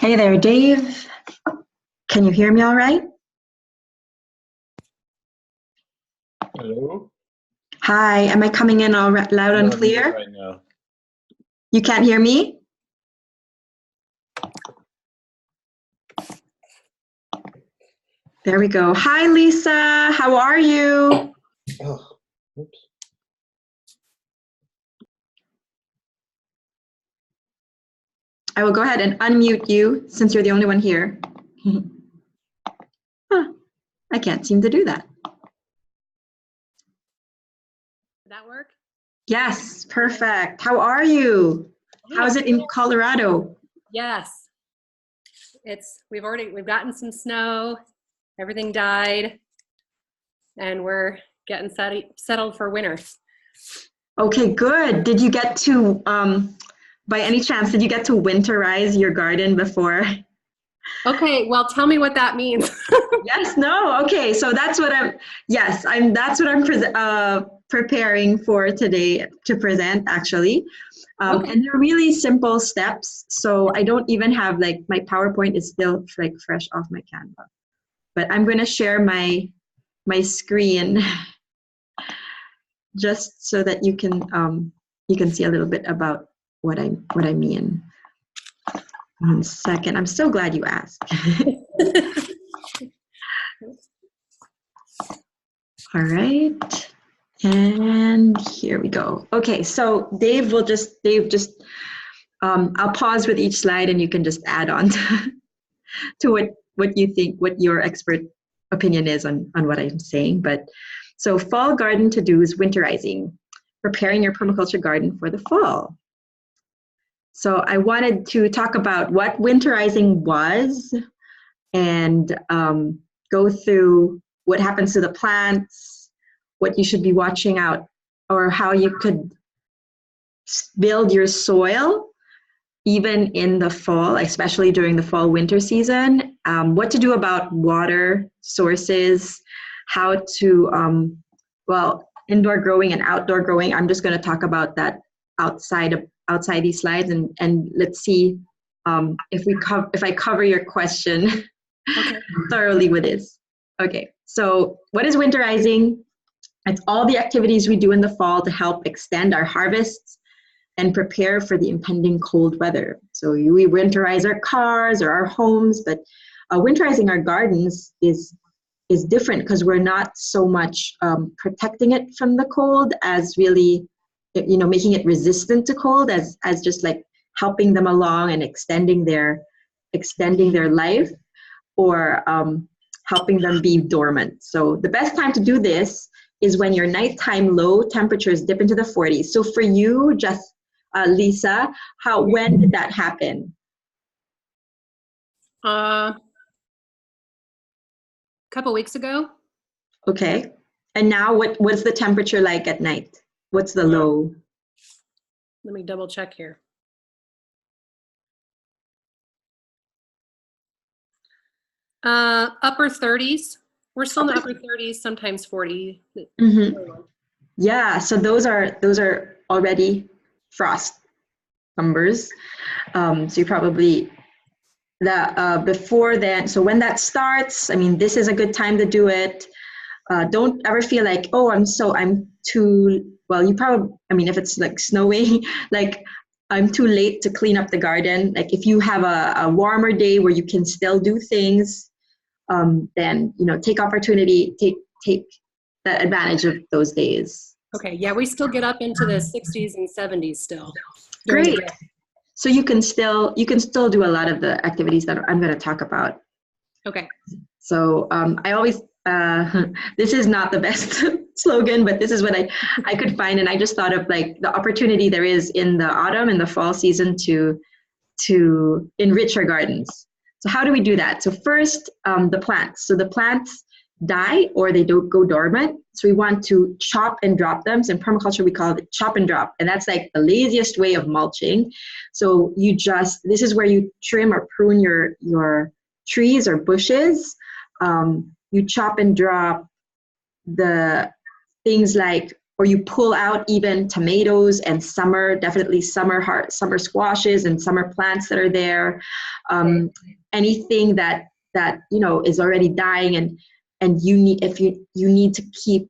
Hey there, Dave. Can you hear me all right? Hello? Hi, am I coming in all loud You're and on mute clear? right now. You can't hear me? There we go. Hi, Lisa. How are you? Oh, oops. I will go ahead and unmute you since you're the only one here. Huh, I can't seem to do that. Did that work? Yes, perfect. How are you? How is it in Colorado? Yes. We've gotten some snow, everything died, and we're getting settled for winter. Okay, good. Did you get to, by any chance, did you get to winterize your garden before? Okay, well, tell me what that means. Yes, no, okay, so that's what that's what I'm preparing for today to present, actually. Okay. And they're really simple steps, so I don't even have, like, my PowerPoint is still, like, fresh off my Canva. But I'm gonna share my screen just so that you can see a little bit about what I mean. 1 second, I'm so glad you asked. All right, and here we go. Okay, so Dave just, I'll pause with each slide and you can just add on to what you think, what your expert opinion is on what I'm saying. But so fall garden to-dos, winterizing, preparing your permaculture garden for the fall. So I wanted to talk about what winterizing was and go through what happens to the plants, what you should be watching out, or how you could build your soil even in the fall, especially during the fall winter season, what to do about water sources, how to, well, indoor growing and outdoor growing. I'm just going to talk about that outside these slides, and let's see if I cover your question thoroughly with this. Okay, so what is winterizing? It's all the activities we do in the fall to help extend our harvests and prepare for the impending cold weather. So we winterize our cars or our homes, but winterizing our gardens is different because we're not so much protecting it from the cold as really, making it resistant to cold, as just like helping them along and extending their life, or helping them be dormant. So the best time to do this is when your nighttime low temperatures dip into the 40s. So for you, just Lisa, when did that happen? A couple weeks ago. Okay. And now what's the temperature like at night? What's the low? Let me double check here. Upper 30s. We're still in the upper 30s, sometimes 40. Mm-hmm. Yeah, so those are already frost numbers. So you probably before then. So when that starts, I mean, this is a good time to do it. Don't ever feel like, oh, I'm too, well, you probably, I mean, if it's like snowing, like I'm too late to clean up the garden. Like if you have a warmer day where you can still do things, then, take opportunity, take that advantage of those days. Okay, yeah, we still get up into the 60s and 70s still. Great. So you can still do a lot of the activities that I'm going to talk about. Okay. So I always, this is not the best slogan, but this is what I could find. And I just thought of like the opportunity there is in the autumn and the fall season to enrich our gardens. So how do we do that? So first, the plants. So the plants die or they don't go dormant. So we want to chop and drop them. So in permaculture, we call it chop and drop. And that's like the laziest way of mulching. So this is where you trim or prune your trees or bushes. You chop and drop the things like or you pull out even tomatoes and definitely summer squashes and summer plants that are there. Anything that is already dying, and you need, if you need to keep,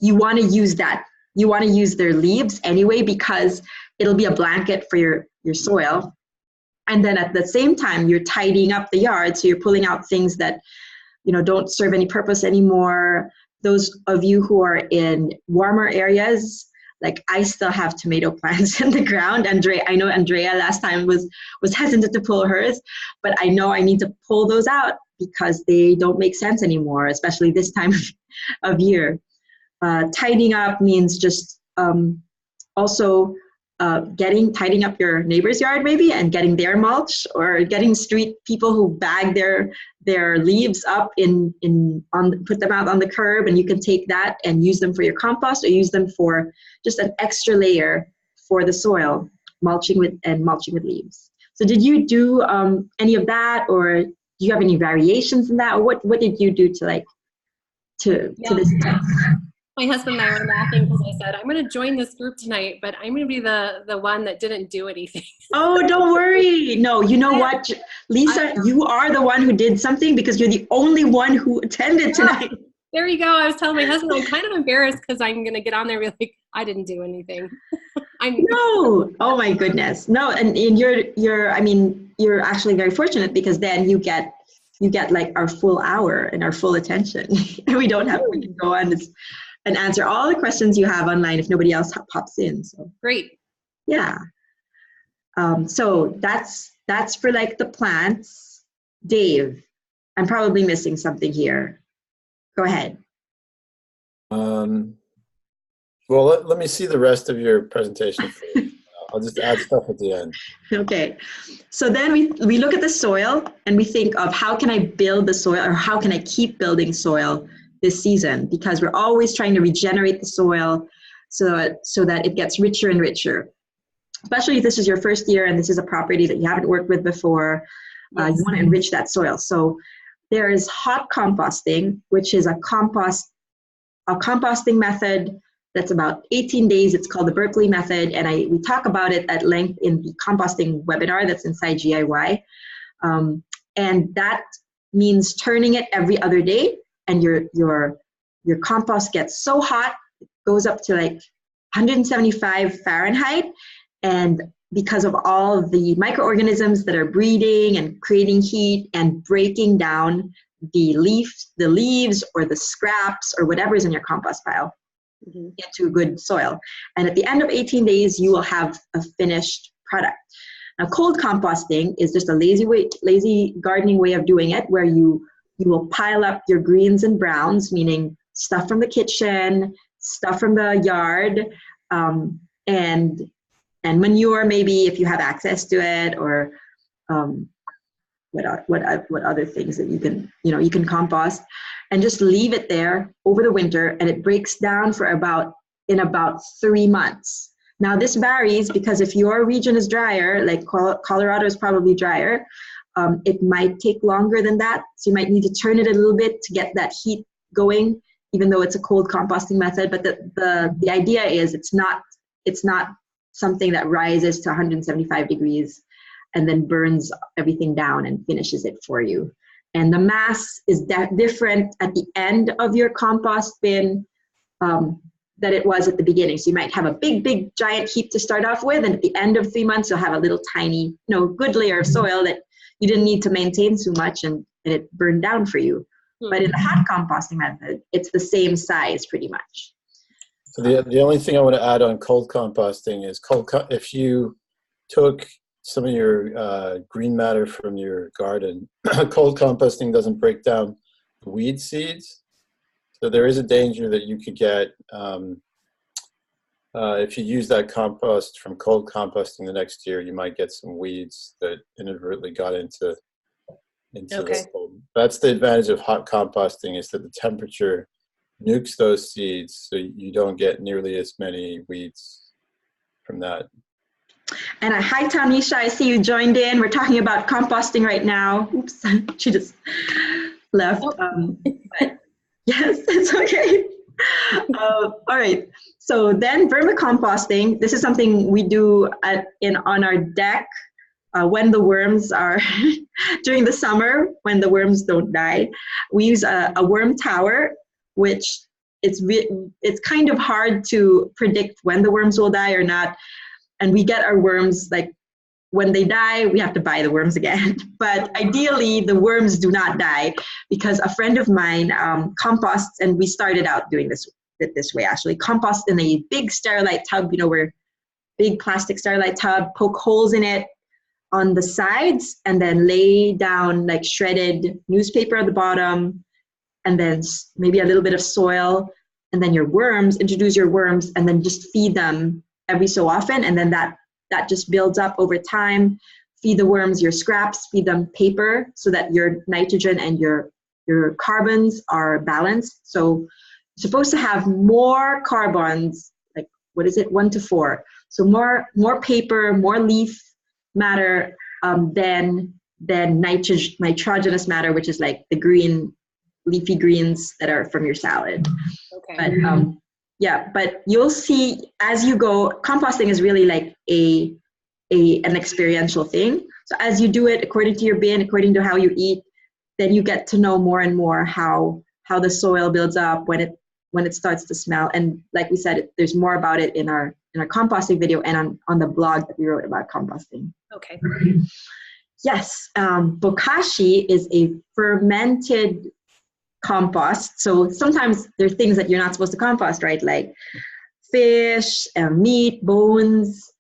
you want to use that. You want to use their leaves anyway, because it'll be a blanket for your soil. And then at the same time, you're tidying up the yard. So you're pulling out things that, don't serve any purpose anymore. Those of you who are in warmer areas, like I still have tomato plants in the ground. I know Andrea last time was hesitant to pull hers, but I know I need to pull those out because they don't make sense anymore, especially this time of year. Tidying up means just also tidying up your neighbor's yard maybe, and getting their mulch, or getting street people who bag their leaves up put them out on the curb, and you can take that and use them for your compost, or use them for just an extra layer for the soil, mulching with leaves. So did you do any of that, or do you have any variations in that, or what did you do to this text? My husband and I were laughing because I said, I'm going to join this group tonight, but I'm going to be the one that didn't do anything. Oh, don't worry. No, you know what, Lisa, you are the one who did something, because you're the only one who attended tonight. There you go. I was telling my husband, I'm kind of embarrassed because I'm going to get on there and be like, I didn't do anything. No. Oh my goodness. No, and you're actually very fortunate, because then you get like our full hour and our full attention. And we can go on and answer all the questions you have online if nobody else pops in. So great. Yeah. So that's for like the plants. Dave, I'm probably missing something here. Go ahead. Well, let me see the rest of your presentation first. I'll just add stuff at the end. Okay. So then we look at the soil, and we think of, how can I build the soil, or how can I keep building soil this season? Because we're always trying to regenerate the soil so that it gets richer and richer. Especially if this is your first year and this is a property that you haven't worked with before, Yes. You want to enrich that soil. So there is hot composting, which is a composting method that's about 18 days. It's called the Berkeley method, and we talk about it at length in the composting webinar that's inside GIY. And that means turning it every other day, and your compost gets so hot, it goes up to like 175 Fahrenheit, and because of all of the microorganisms that are breeding and creating heat and breaking down the leaves or the scraps or whatever's in your compost pile into good soil. And at the end of 18 days, you will have a finished product. Now, cold composting is just a lazy gardening way of doing it, where you will pile up your greens and browns, meaning stuff from the kitchen, stuff from the yard, and manure, maybe if you have access to it, or what other things that you can compost, and just leave it there over the winter, and it breaks down in about 3 months. Now this varies, because if your region is drier, like Colorado is probably drier, it might take longer than that. So you might need to turn it a little bit to get that heat going, even though it's a cold composting method. But the idea is it's not something that rises to 175 degrees and then burns everything down and finishes it for you. And the mass is different at the end of your compost bin that it was at the beginning. So you might have a big giant heap to start off with, and at the end of 3 months you'll have a little tiny, good layer of soil that you didn't need to maintain so much, and it burned down for you. But in the hot composting method, it's the same size pretty much. So the only thing I want to add on cold composting is if you took some of your green matter from your garden, cold composting doesn't break down the weed seeds. So there is a danger that you could get if you use that compost from cold composting the next year. You might get some weeds that inadvertently got into the cold. That's the advantage of hot composting, is that the temperature nukes those seeds, so you don't get nearly as many weeds from that. And hi, Tamisha, I see you joined in. We're talking about composting right now. Oops, she just left. But yes, it's okay. All right. So then vermicomposting, this is something we do on our deck when the worms are, during the summer, when the worms don't die. We use a worm tower, which it's kind of hard to predict when the worms will die or not. And we get our worms, like when they die, we have to buy the worms again. But ideally, the worms do not die, because a friend of mine composts, and we started out doing this way actually, compost in a big Sterilite tub, where big plastic Sterilite tub, poke holes in it on the sides, and then lay down like shredded newspaper at the bottom, and then maybe a little bit of soil, and then introduce your worms, and then just feed them every so often, and then that just builds up over time. Feed the worms your scraps, feed them paper, so that your nitrogen and your carbons are balanced. So you're supposed to have more carbons, like 1 to 4. So more paper, more leaf matter than nitrogenous matter, which is like the green leafy greens that are from your salad. Okay. But but you'll see as you go, composting is really like an experiential thing. So as you do it according to your bin, according to how you eat, then you get to know more and more how the soil builds up when it starts to smell. And like we said, there's more about it in our composting video and on the blog that we wrote about composting. Okay. Yes, bokashi is a fermented compost. So sometimes there are things that you're not supposed to compost, right? Like fish, meat, bones,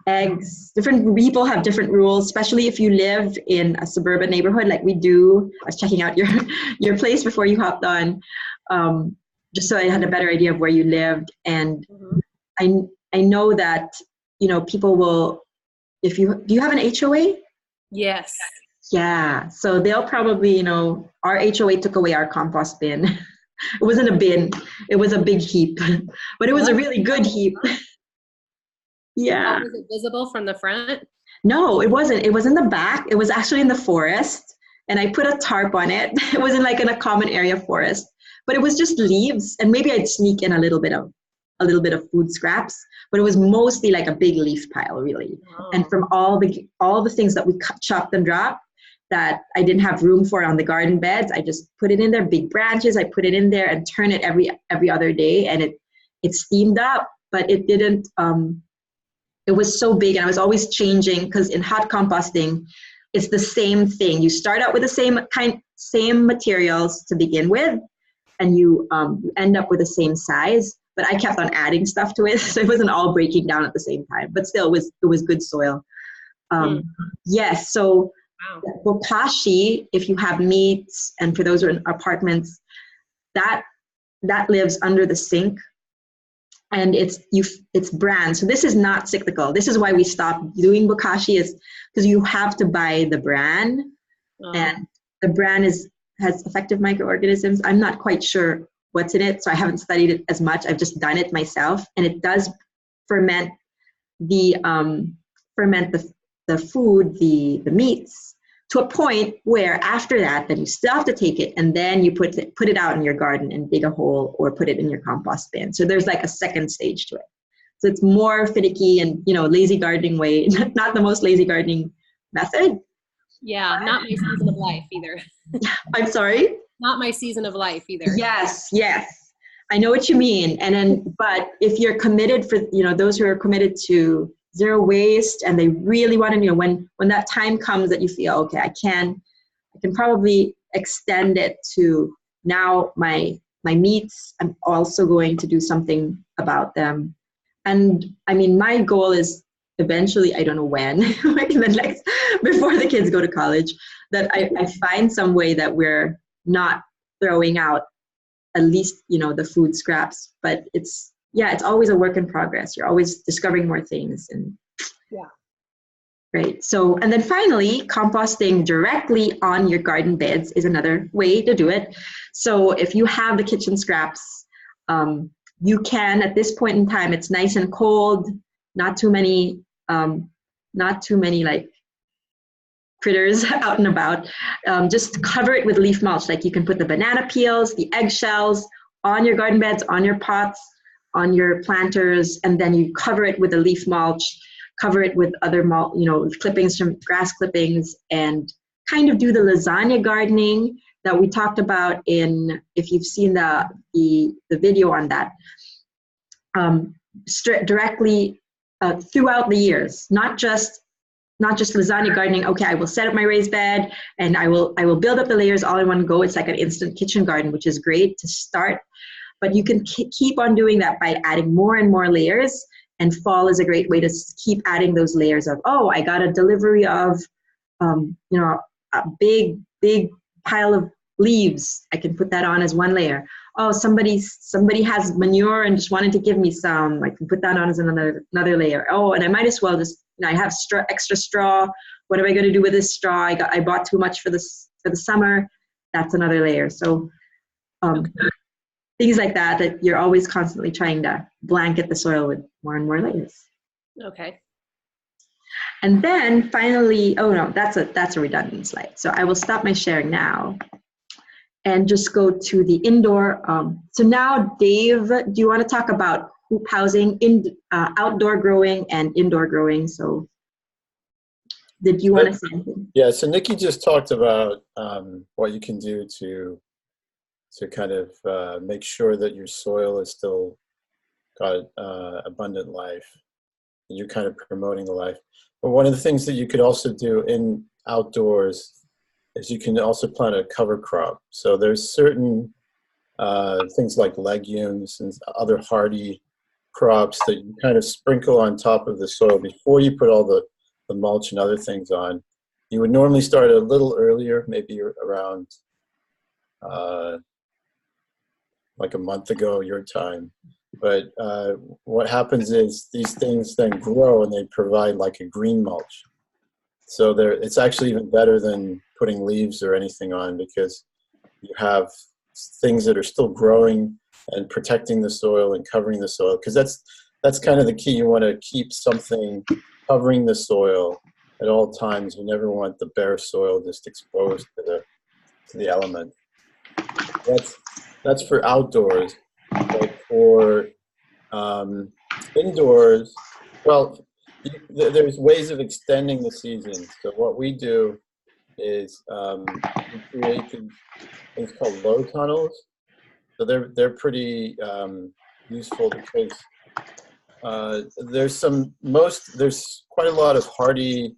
eggs. Different people have different rules, especially if you live in a suburban neighborhood like we do. I was checking out your place before you hopped on, just so I had a better idea of where you lived. And I know that, people will, do you have an HOA? Yes. Yeah, so they'll probably, our HOA took away our compost bin. It wasn't a bin, it was a big heap, but it was a really good heap. Yeah. Was it visible from the front? No, it wasn't. It was in the back. It was actually in the forest, and I put a tarp on it. It wasn't like in a common area forest, but it was just leaves, and maybe I'd sneak in a little bit of food scraps, but it was mostly like a big leaf pile, really. Oh. And from all the things that we chopped and dropped that I didn't have room for on the garden beds, I just put it in there. Big branches, I put it in there and turn it every other day, and it steamed up, but it didn't. It was so big, and I was always changing, because in hot composting, it's the same thing. You start out with the same materials to begin with, and you end up with the same size. But I kept on adding stuff to it, so it wasn't all breaking down at the same time. But still, it was good soil. Yes, so bokashi, if you have meats, and for those who are in apartments, that lives under the sink. And it's bran. So this is not cyclical. This is why we stopped doing bokashi, is because you have to buy the bran, and the bran has effective microorganisms. I'm not quite sure what's in it, so I haven't studied it as much. I've just done it myself, and it does ferment the food, the meats, to a point where after that, then you still have to take it, and then you put it out in your garden and dig a hole, or put it in your compost bin. So there's like a second stage to it. So it's more finicky and, lazy gardening way, not the most lazy gardening method. Yeah, not my season of life either. I'm sorry? Not my season of life either. Yes. I know what you mean. But if you're committed for, those who are committed to zero waste, and they really want to, when that time comes that you feel, okay, I can probably extend it to now my meats, I'm also going to do something about them. And I mean, my goal is eventually, I don't know when, like before the kids go to college, that I find some way that we're not throwing out at least, the food scraps. But it's always a work in progress. You're always discovering more things. And right. So, and then finally, composting directly on your garden beds is another way to do it. So if you have the kitchen scraps, you can, at this point in time, it's nice and cold, not too many like critters out and about, just cover it with leaf mulch. Like you can put the banana peels, the eggshells on your garden beds, on your pots, on your planters, and then you cover it with a leaf mulch, cover it with other clippings from grass clippings, and kind of do the lasagna gardening that we talked about if you've seen the video on that, directly throughout the years, not just lasagna gardening. Okay, I will set up my raised bed and I will build up the layers all in one go. It's like an instant kitchen garden, which is great to start, but you can keep on doing that by adding more and more layers. And fall is a great way to keep adding those layers of, oh, I got a delivery of, a big pile of leaves. I can put that on as one layer. Oh, somebody has manure and just wanted to give me some. I can put that on as another layer. Oh, and I might as well just, I have extra straw. What am I going to do with this straw? I bought too much for the summer. That's another layer. So things like that you're always constantly trying to blanket the soil with more and more layers. Okay. And then finally, oh no, that's a redundant slide. So I will stop my sharing now and just go to the indoor. So now, Dave, do you want to talk about hoop housing, outdoor growing and indoor growing? So did you want to say anything? Yeah, so Nikki just talked about what you can do to kind of make sure that your soil is still got abundant life, and you're kind of promoting the life. But one of the things that you could also do in outdoors is you can also plant a cover crop. So there's certain things like legumes and other hardy crops that you kind of sprinkle on top of the soil before you put all the mulch and other things on. You would normally start a little earlier, maybe around like a month ago your time. But what happens is these things then grow and they provide like a green mulch. So it's actually even better than putting leaves or anything on, because you have things that are still growing and protecting the soil and covering the soil. Because that's kind of the key. You want to keep something covering the soil at all times. You never want the bare soil just exposed to the element. That's for outdoors. But for indoors, well, there's ways of extending the season. So what we do is we create things called low tunnels. So they're pretty useful because there's quite a lot of hardy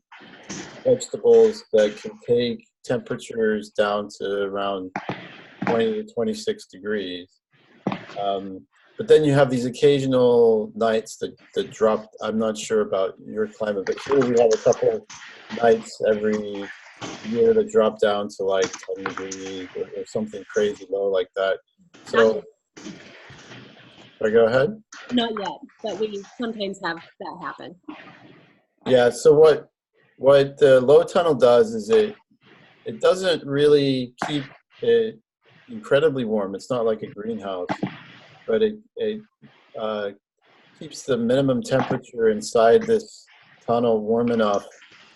vegetables that can take temperatures down to around 20 to 26 degrees. But then you have these occasional nights that drop. I'm not sure about your climate, but here we have a couple of nights every year that drop down to like 10 degrees or something crazy low like that. So, I go ahead? Not yet, but we sometimes have that happen. Yeah, so what the low tunnel does is it doesn't really keep it incredibly warm. It's not like a greenhouse, but it keeps the minimum temperature inside this tunnel warm enough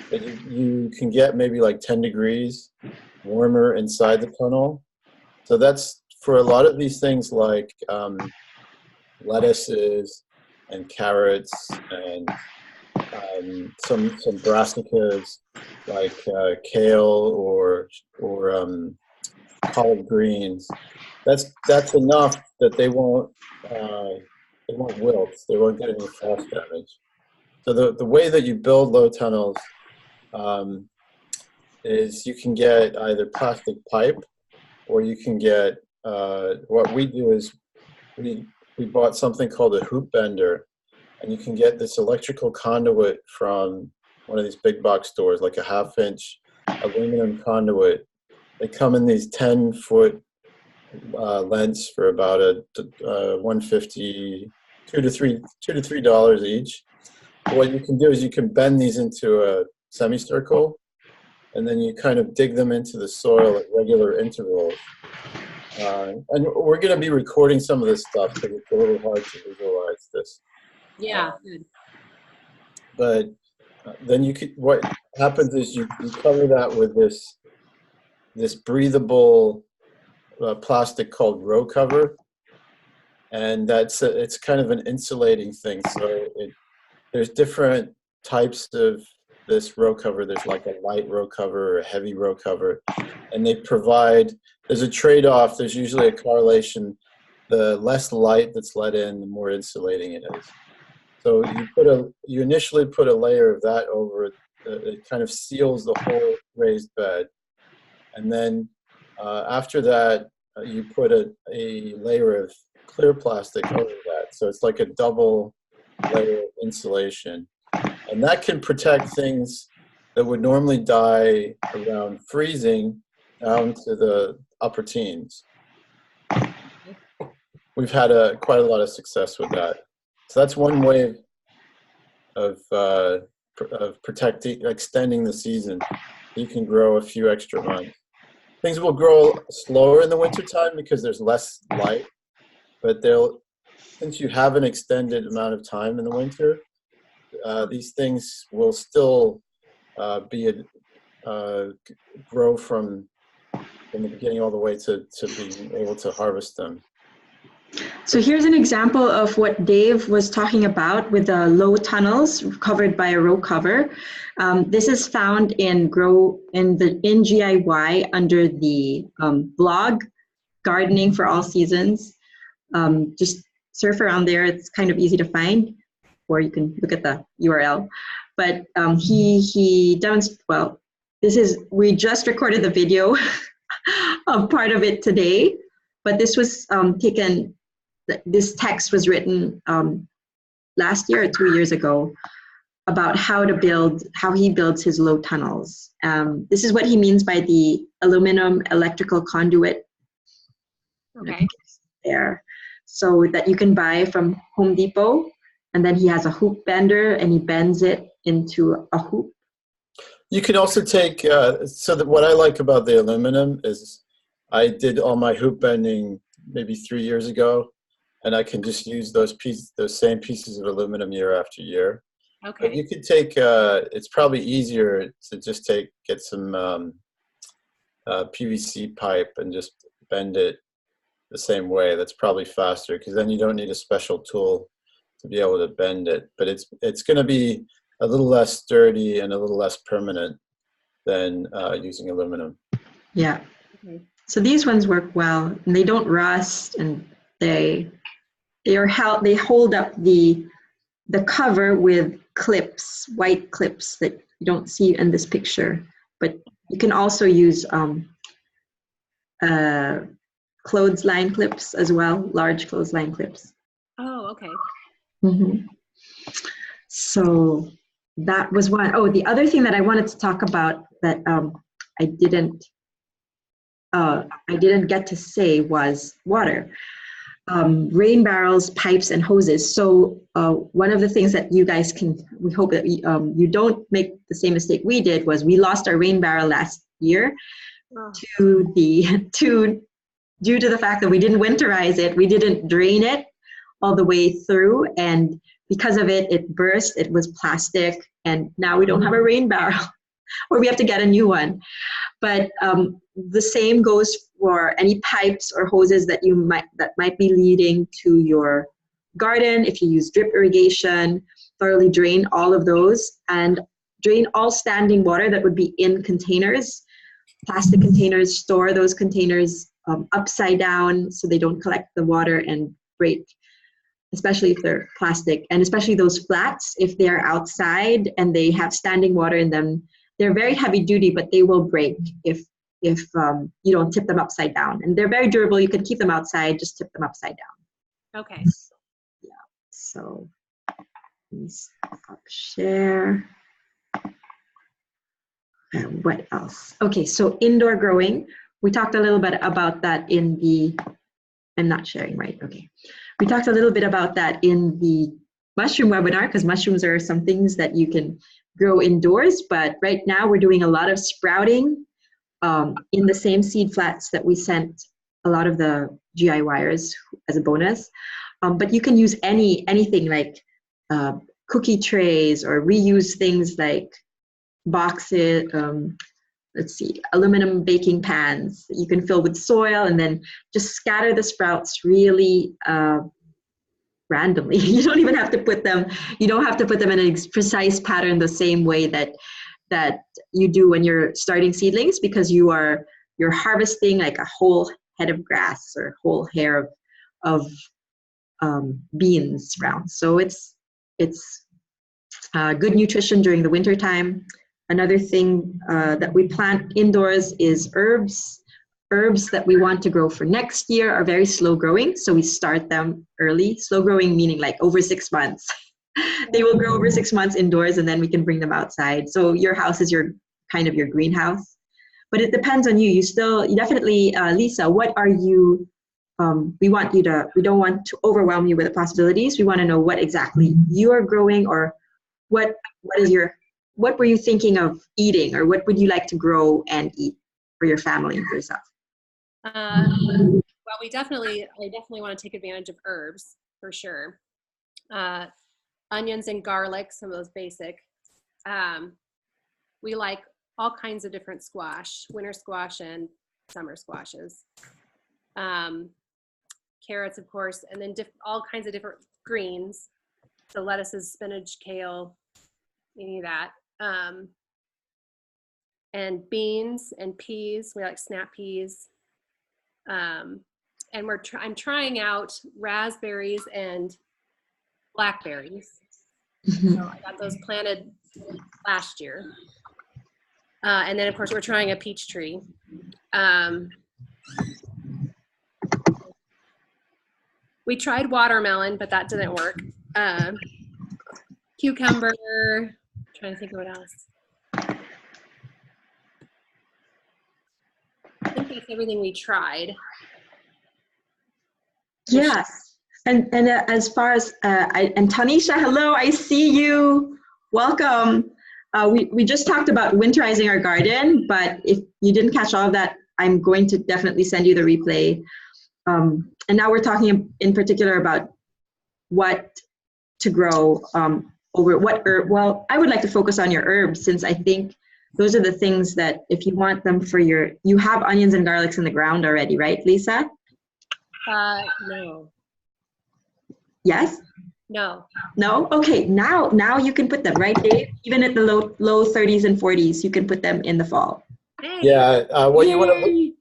that you can get maybe like 10 degrees warmer inside the tunnel. So that's for a lot of these things like lettuces and carrots and some brassicas like kale or collard greens. That's enough that they won't wilt. They won't get any frost damage. So the way that you build low tunnels is you can get either plastic pipe, or you can get what we do is we bought something called a hoop bender, and you can get this electrical conduit from one of these big box stores, like a 1/2-inch aluminum conduit. They come in these 10-foot lengths for about $150, $2 to $3 each. What you can do is you can bend these into a semicircle, and then you kind of dig them into the soil at regular intervals. And we're going to be recording some of this stuff because it's a little hard to visualize this. Yeah. But then what happens is you cover that with this breathable plastic called row cover. and it's kind of an insulating thing. So there's different types of this row cover. There's like a light row cover or a heavy row cover, and there's a trade-off. There's usually a correlation. The less light that's let in, the more insulating it is. So you initially put a layer of that over it. It kind of seals the whole raised bed, and then after that, you put a layer of clear plastic over that. So it's like a double layer of insulation, and that can protect things that would normally die around freezing down to the upper teens. We've had quite a lot of success with that. So that's one way of protecting, extending the season. You can grow a few extra months. Things will grow slower in the wintertime because there's less light, but since you have an extended amount of time in the winter, these things will still grow from the beginning all the way to being able to harvest them. So here's an example of what Dave was talking about with the low tunnels covered by a row cover. This is found in GIY under the blog Gardening for All Seasons. Just surf around there. It's kind of easy to find, or you can look at the URL. But he demonstrates, well, we just recorded the video of part of it today, but this was taken. This text was written last year or 2 years ago about how he builds his low tunnels. This is what he means by the aluminum electrical conduit. Okay. There, so that you can buy from Home Depot, and then he has a hoop bender and he bends it into a hoop. You can also take, what I like about the aluminum is I did all my hoop bending maybe 3 years ago, and I can just use those same pieces of aluminum year after year. Okay. But you could take, it's probably easier to just get some PVC pipe and just bend it the same way. That's probably faster, because then you don't need a special tool to be able to bend it. But it's going to be a little less sturdy and a little less permanent than using aluminum. Yeah. Okay. So these ones work well, and they don't rust, and they hold up the cover with clips, white clips that you don't see in this picture. But you can also use clothesline clips as well, large clothesline clips. Oh, okay. Mm-hmm. So that was one. Oh, the other thing that I wanted to talk about that I didn't get to say was water. Rain barrels, pipes, and hoses. So one of the things that you guys we hope that you don't make the same mistake we did, was we lost our rain barrel last year due to the fact that we didn't winterize it. We didn't drain it all the way through, and because of it, it burst. It was plastic, and now we don't have a rain barrel, or we have to get a new one. But the same goes for any pipes or hoses that might be leading to your garden. If you use drip irrigation, thoroughly drain all of those, and drain all standing water that would be in containers, plastic containers. Store those containers upside down so they don't collect the water and break, especially if they're plastic, and especially those flats, if they're outside and they have standing water in them. They're very heavy duty, but they will break if you don't tip them upside down. And they're very durable. You can keep them outside, just tip them upside down. Okay. Yeah. So let me stop share. And what else? Okay, so indoor growing. We talked a little bit about that in the, I'm not sharing, right? Okay. We talked a little bit about that in the mushroom webinar, because mushrooms are some things that you can grow indoors, but right now we're doing a lot of sprouting in the same seed flats that we sent a lot of the GIY-ers as a bonus. But you can use anything like cookie trays, or reuse things like boxes, aluminum baking pans that you can fill with soil, and then just scatter the sprouts really randomly. You don't even have to put them, you don't have to put them in a precise pattern the same way that you do when you're starting seedlings, because you're harvesting like a whole head of grass or whole hair of beans sprouts. So it's good nutrition during the winter time. Another thing that we plant indoors is herbs. Herbs that we want to grow for next year are very slow growing, so we start them early. Slow growing meaning like over 6 months. They will grow over 6 months indoors, and then we can bring them outside. So your house is your kind of your greenhouse. But it depends on you. You definitely, Lisa, what are you, we don't want to overwhelm you with the possibilities. We want to know what exactly you are growing, or what were you thinking of eating, or what would you like to grow and eat for your family and for yourself? Well, I definitely want to take advantage of herbs for sure. Onions and garlic, some of those basic. We like all kinds of different squash, winter squash and summer squashes. Carrots, of course, and then all kinds of different greens. So lettuces, spinach, kale, any of that. And beans and peas. We like snap peas. And I'm trying out raspberries and blackberries. So I got those planted last year. And then of course we're trying a peach tree. We tried watermelon, but that didn't work. Cucumber, trying to think of what else. I think that's everything we tried. Yes. And as far as, and Tanisha, hello, I see you. Welcome. We just talked about winterizing our garden, but if you didn't catch all of that, I'm going to definitely send you the replay. And now we're talking in particular about what to grow over what herb. Well, I would like to focus on your herbs, since I think those are the things that if you want them for you have onions and garlics in the ground already, right, Lisa? No. Yes? No. No? Okay, now you can put them, right, Dave? Even at the low 30s and 40s, you can put them in the fall. Hey. Yeah, what you want to,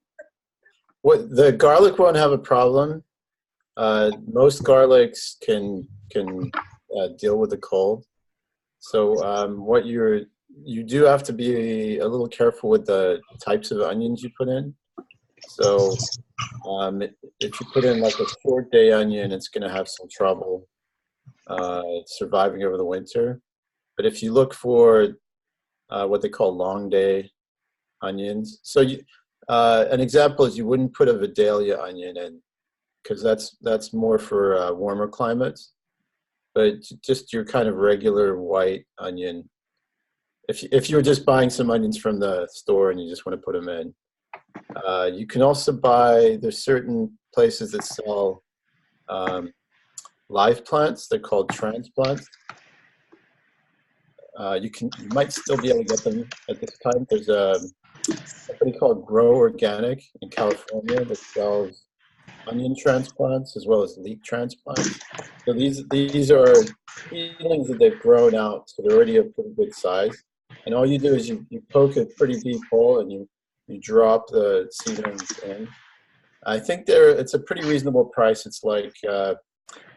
the garlic won't have a problem. Most garlics can deal with the cold. So what you do have to be a little careful with the types of onions you put in. So if you put in like a short day onion, it's going to have some trouble surviving over the winter. But if you look for what they call long day onions, so an example is you wouldn't put a Vidalia onion in, because that's more for warmer climates. But just your kind of regular white onion. If you were just buying some onions from the store and you just want to put them in, you can also there's certain places that sell live plants. They're called transplants. You might still be able to get them at this time. There's a company called Grow Organic in California that sells onion transplants as well as leek transplants. So these are seedlings that they've grown out, so they're already a pretty good size. And all you do is you poke a pretty deep hole and you drop the seedlings in. I think it's a pretty reasonable price. It's like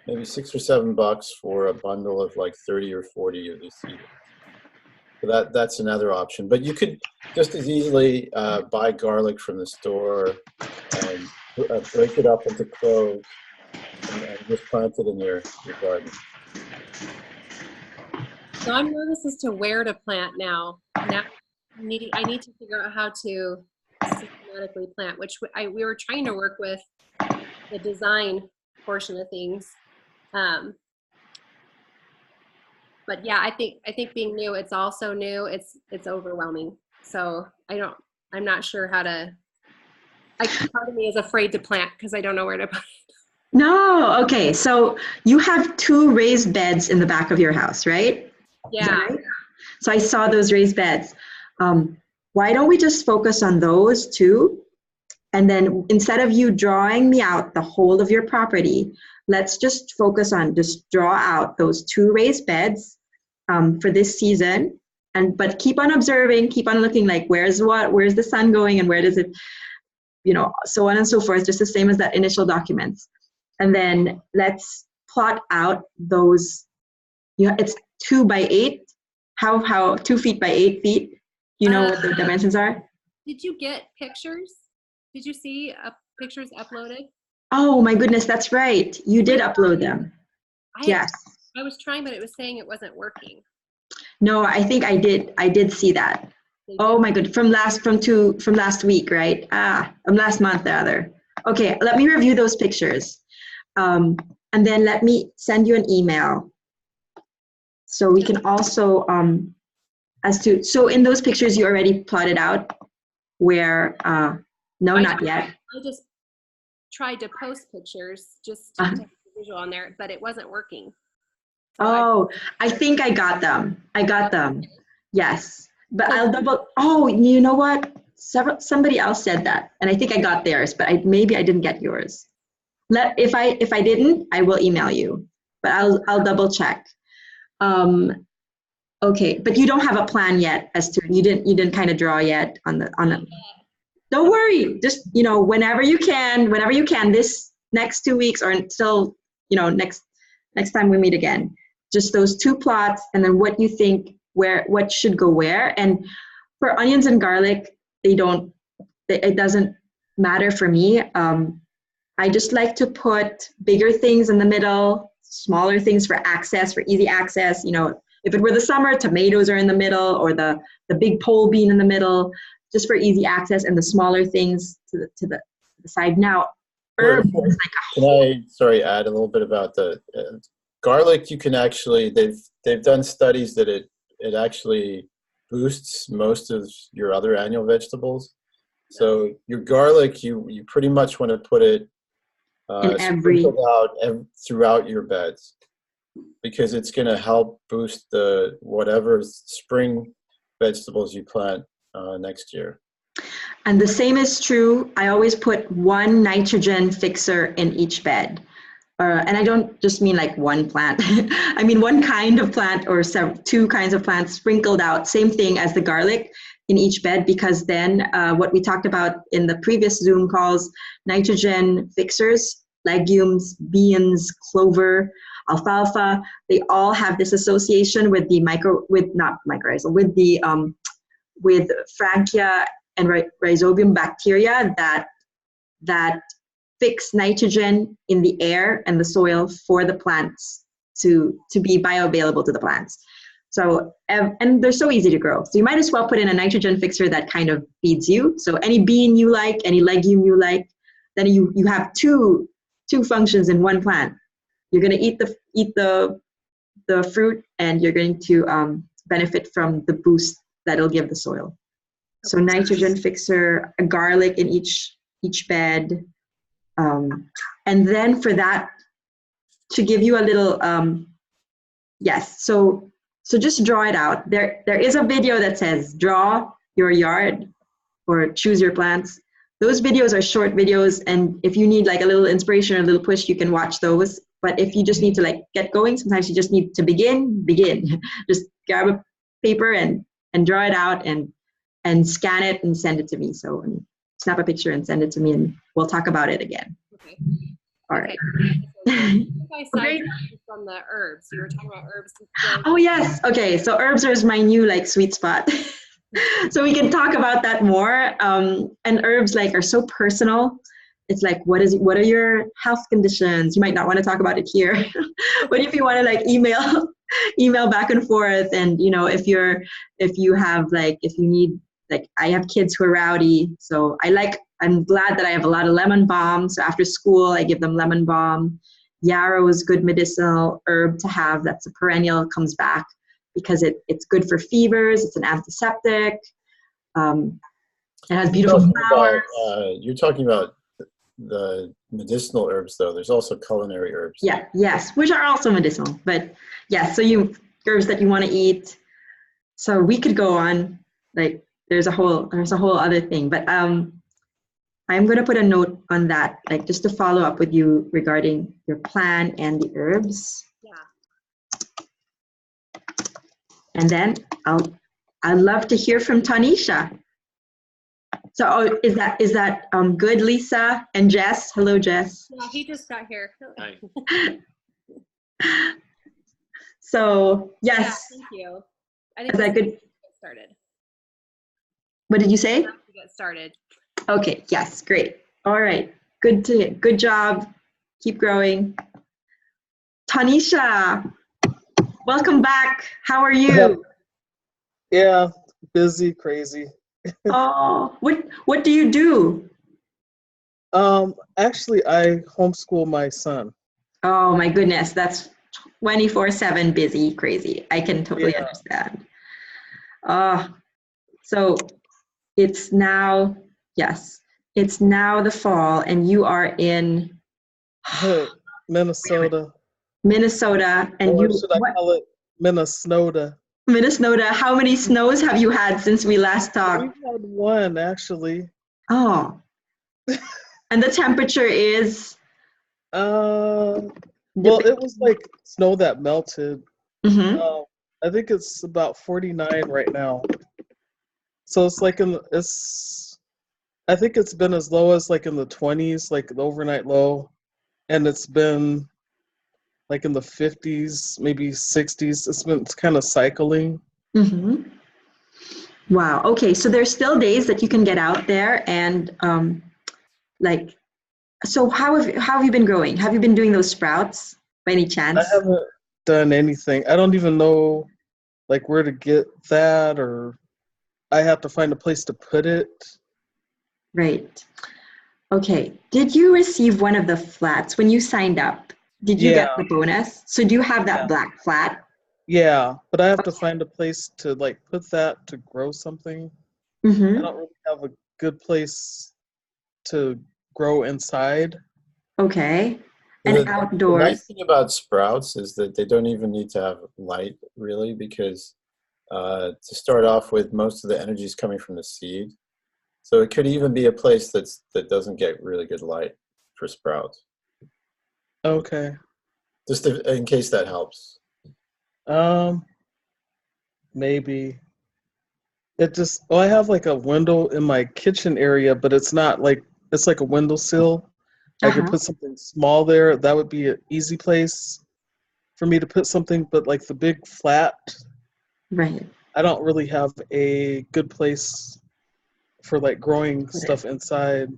maybe $6 or $7 for a bundle of like 30 or 40 of these seedlings. So that's another option. But you could just as easily buy garlic from the store and break it up into cloves and just plant it in your garden. So I'm nervous as to where to plant now. I need to figure out how to systematically plant, which we were trying to work with the design portion of things. But yeah, I think being new, it's also new. It's overwhelming. So I'm not sure how to. Part of me is afraid to plant because I don't know where to put it. No, okay. So you have 2 raised beds in the back of your house, right? Yeah. Right? So I saw those raised beds. Why don't we just focus on those 2? And then instead of you drawing me out the whole of your property, let's just focus on just draw out those 2 raised beds for this season. But keep on observing, keep on looking, like where's the sun going and where does it, so on and so forth, just the same as that initial documents. And then let's plot out those, it's 2 by 8. How 2 feet by 8 feet? You know what the dimensions are? Did you get pictures? Did you see pictures uploaded? Oh my goodness, that's right. You did upload them. Yes. I was trying, but it was saying it wasn't working. No, I think I did see that. Oh my good. From last week, right? From last month rather. Okay, let me review those pictures. And then let me send you an email. So we can also, so in those pictures you already plotted out where, no, not yet. I just tried to post pictures just to take the visual on there, but it wasn't working. So I think I got them. Yes, but I'll double. Oh, you know what? Somebody else said that, and I think I got theirs, but maybe I didn't get yours. If I didn't, I will email you, but I'll double check. Okay, but you don't have a plan yet as to you didn't kind of draw yet on the. Don't worry, just whenever you can this next 2 weeks or until next time we meet again, just those 2 plots, and then what you think what should go where. And for onions and garlic, it doesn't matter for me. I just like to put bigger things in the middle, smaller things for easy access. If it were the summer, tomatoes are in the middle, or the big pole bean in the middle, just for easy access, and the smaller things to the side. Now, herbs is like Can I add a little bit about the garlic? You can actually, they've done studies that it actually boosts most of your other annual vegetables. So your garlic, you pretty much want to put it sprinkled out throughout your beds, because it's going to help boost the whatever spring vegetables you plant next year. And the same is true. I always put 1 nitrogen fixer in each bed. And I don't just mean like 1 plant. I mean 1 kind of plant or 2 kinds of plants sprinkled out. Same thing as the garlic in each bed, because then what we talked about in the previous Zoom calls, nitrogen fixers, legumes, beans, clover, alfalfa, they all have this association with the with Frankia and Rhizobium bacteria that fix nitrogen in the air and the soil for the plants to be bioavailable to the plants. So, and they're so easy to grow. So you might as well put in a nitrogen fixer that kind of feeds you. So any bean you like, any legume you like, then you have two functions in 1 plant. You're going to eat the fruit, and you're going to benefit from the boost that it'll give the soil. So nitrogen fixer, a garlic in each bed, and then for that to give you a little yes. So just draw it out. There is a video that says draw your yard or choose your plants. Those videos are short videos, and if you need like a little inspiration or a little push, you can watch those. But if you just need to like get going, sometimes you just need to begin. Just grab a paper and draw it out and scan it and send it to me. So snap a picture and send it to me, and we'll talk about it again. Okay. All right. Okay. From the herbs, you were talking about herbs. Oh yes. Okay. So herbs is my new like sweet spot. So we can talk about that more. And herbs like are so personal. It's like, what are your health conditions? You might not want to talk about it here, but if you want to like email back and forth, and if you need, like, I have kids who are rowdy, so I'm glad that I have a lot of lemon balm. So after school, I give them lemon balm. Yarrow is good medicinal herb to have. That's a perennial, comes back because it's good for fevers. It's an antiseptic. It has beautiful flowers. You're talking about the medicinal herbs, though. There's also culinary herbs. Yeah, yes, which are also medicinal. But yes, so herbs that you want to eat. So we could go on, like there's a whole other thing. But I'm going to put a note on that, like just to follow up with you regarding your plan and the herbs. Yeah. And then I'd love to hear from Tanisha. So is that good, Lisa and Jess? Hello, Jess. Yeah, he just got here. Hi. So yes. Yeah, thank you. I think Is that good? Get started. What did you say? Get started. Okay. Yes. Great. All right. Good job. Keep growing. Tanisha, welcome back. How are you? Yeah, busy, crazy. Oh, what do you do? Actually, I homeschool my son. Oh my goodness, that's 24/7 busy, crazy. I can totally Yeah. understand. So it's now, yes, it's now the fall, and you are in Minnesota. Minnesota, and Or you should I what? call it Minnesota? Minnesota. How many snows have you had since we last We've talked? had one, actually. Oh, and the temperature is. Well, it was like snow that melted. Mm-hmm. I think it's about 49 right now. So it's like I think it's been as low as like in the 20s, like the overnight low, and it's been like in the 50s, maybe 60s. It's kind of cycling. Mm-hmm. Wow. Okay. So there's still days that you can get out there and like. So how have you been growing? Have you been doing those sprouts by any I chance? haven't done anything. I don't even know like where to get that, or I have to find a place to put it. Right. Okay. Did you receive one of the flats when you signed up? Did you get Yeah, the bonus? So do you have that yeah, black flat? yeah. But I have to find a place to like put that to grow something. I Mm-hmm. don't really have a good place to grow inside. Okay. And The nice outdoors? thing about sprouts is that they don't even need to have light, really, because to start off with, most of the energy is coming from the seed. So it could even be a place that doesn't get really good light for sprouts. Okay. Just in case that helps. Um, Maybe. I have like a window in my kitchen area, but it's not like, it's like a windowsill. I could Uh-huh. put something small there. That would be an easy place for me to put something, but like the big flat, Right. I don't really have a good place for like growing Put it. stuff inside.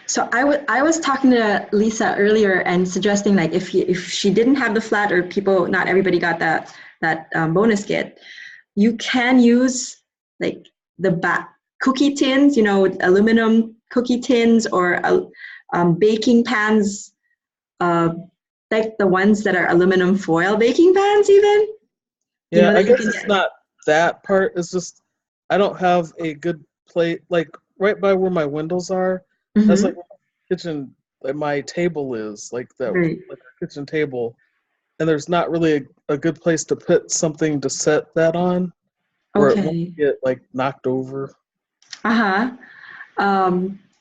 So I was talking to Lisa earlier and suggesting like if she didn't have the flat or people, not everybody got that bonus kit, you can use like the cookie tins, aluminum cookie tins or baking pans, uh, like the ones that are aluminum foil baking pans even, Yeah, I that you guess can it's get. not that part. It's just I don't have a good plate like right by where my windows are. That's Mm-hmm. like where my kitchen, like my table is, like that, Right. like our kitchen table. And there's not really a good place to put something to set that on where it won't Okay. get like knocked over. Uh-huh.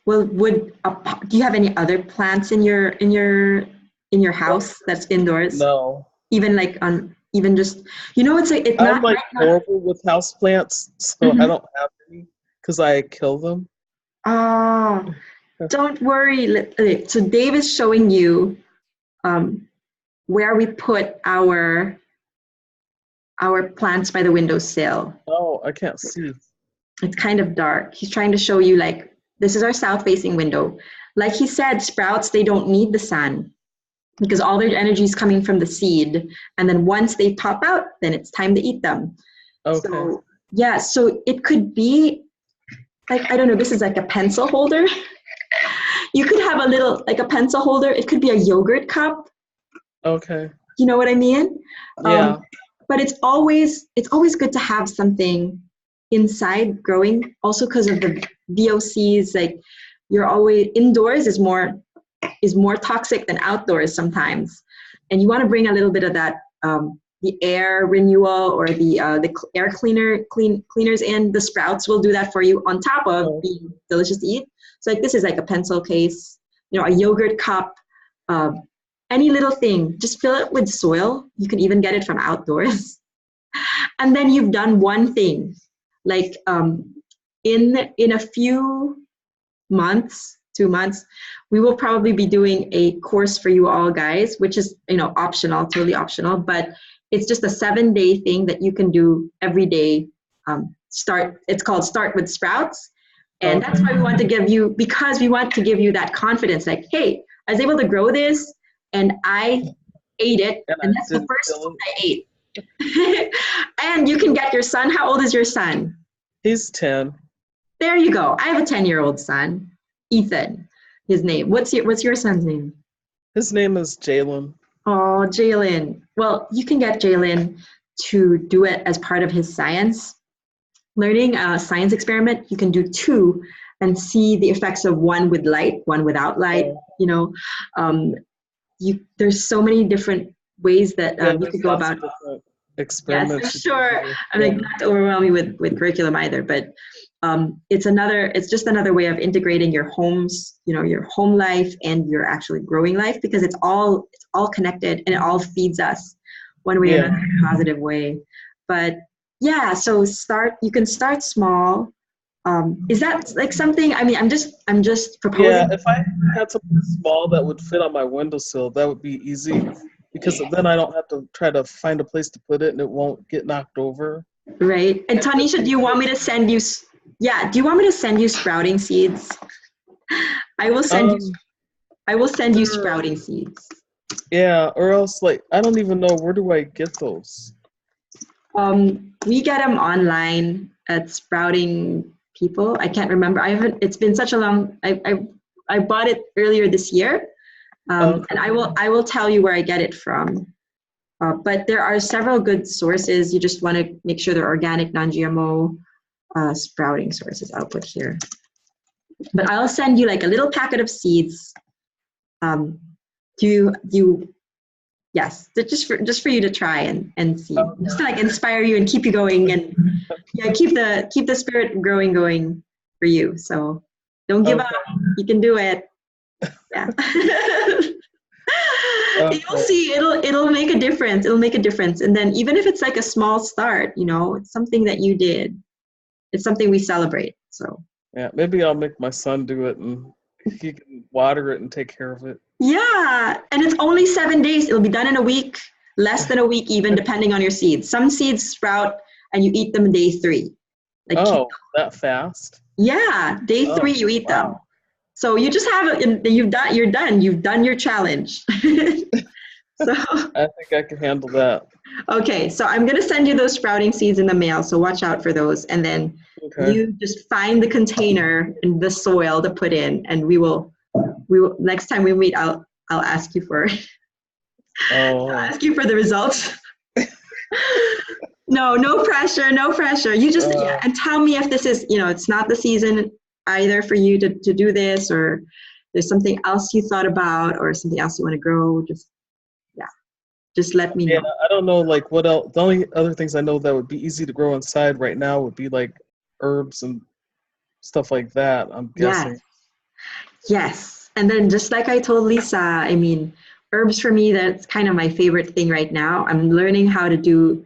Well, do you have any other plants in your No, house that's indoors? no. Even like on even just it's I'm not like might not. horrible with houseplants, so I Mhm. don't have any because I kill them. Oh, don't worry. Okay, so Dave is showing you um, where we put our plants by the windowsill. Oh, I can't see. It's kind of dark. He's trying to show you like this is our south facing window. Like he said, sprouts they don't need the sun because all their energy is coming from the seed. And then once they pop out, then it's time to eat them. Okay. So yeah, so it could be like, I don't know, this is like a pencil holder. You could have a little, like a pencil holder. It could be a yogurt cup. Okay. You know what I mean? Yeah. But it's always good to have something inside growing. Also because of the VOCs, like you're always indoors is more toxic than outdoors sometimes, and you want to bring a little bit of that the air renewal or the air cleaners in. The sprouts will do that for you on top of being delicious to eat. So like this is like a pencil case, a yogurt cup, any little thing. Just fill it with soil. You can even get it from outdoors. And then you've done one thing. Like in a few months, 2 months, we will probably be doing a course for you all guys, which is optional, totally optional, but it's just a 7-day thing that you can do every day. It's called Start with Sprouts, and that's why we want to give you, because we want to give you that confidence, like, hey, I was able to grow this and I ate it, and that's the first one I ate. And you can get your son. How old is your son? He's 10. There you go. I have a 10-year-old son, Ethan, his name. What's your son's name? His name is Jalen. Oh, Jalen. Well, you can get Jalen to do it as part of his science learning science experiment. You can do 2 and see the effects of one with light, one without light. There's so many different ways that you could go about experiments. Yes, I'm sure. I'm like not to overwhelm you with curriculum either, but it's just another way of integrating your homes, your home life and your actually growing life, because it's all connected and it all feeds us one way or another in a positive way. But yeah, so you can start small. Is that like something? I mean, I'm just proposing. Yeah, if I had something small that would fit on my windowsill, that would be easy, because then I don't have to try to find a place to put it and it won't get knocked over. Right. And Tanisha, do you want me to send you? Yeah. Do you want me to send you sprouting seeds? I will send you sprouting seeds. Yeah, or else I don't even know, where do I get those? We get them online at Sprouting People. I can't remember. It's been such a long. I bought it earlier this year, and I will tell you where I get it from. But there are several good sources. You just want to make sure they're organic, non-GMO sprouting sources. I'll put here. But I'll send you like a little packet of seeds. Yes, just for you to try and see, just to like inspire you and keep you going, and keep the spirit going for you. So don't give up. You can do it. Yeah. You'll see. It'll make a difference. It'll make a difference. And then even if it's like a small start, it's something that you did. It's something we celebrate. So yeah, maybe I'll make my son do it, and he can water it and take care of it. Yeah, and it's only 7 days. It'll be done in a week, less than a week even, depending on your seeds. Some seeds sprout and you eat them day 3. That fast? Yeah, day 3 you eat them. So you just have it, and you're done. You've done your challenge. So I think I can handle that. Okay, so I'm gonna send you those sprouting seeds in the mail. So watch out for those, and then you just find the container and the soil to put in, and we will next time we meet. I'll ask you for. I'll ask you for the results. No pressure. No pressure. You just and tell me if this is it's not the season either for you to do this, or there's something else you thought about, or something else you want to grow. Just let me know. Yeah, I don't know what else. The only other things I know that would be easy to grow inside right now would be like herbs and stuff like that, I'm guessing. Yes. And then just like I told Lisa, I mean, herbs for me, that's kind of my favorite thing right now. I'm learning how to do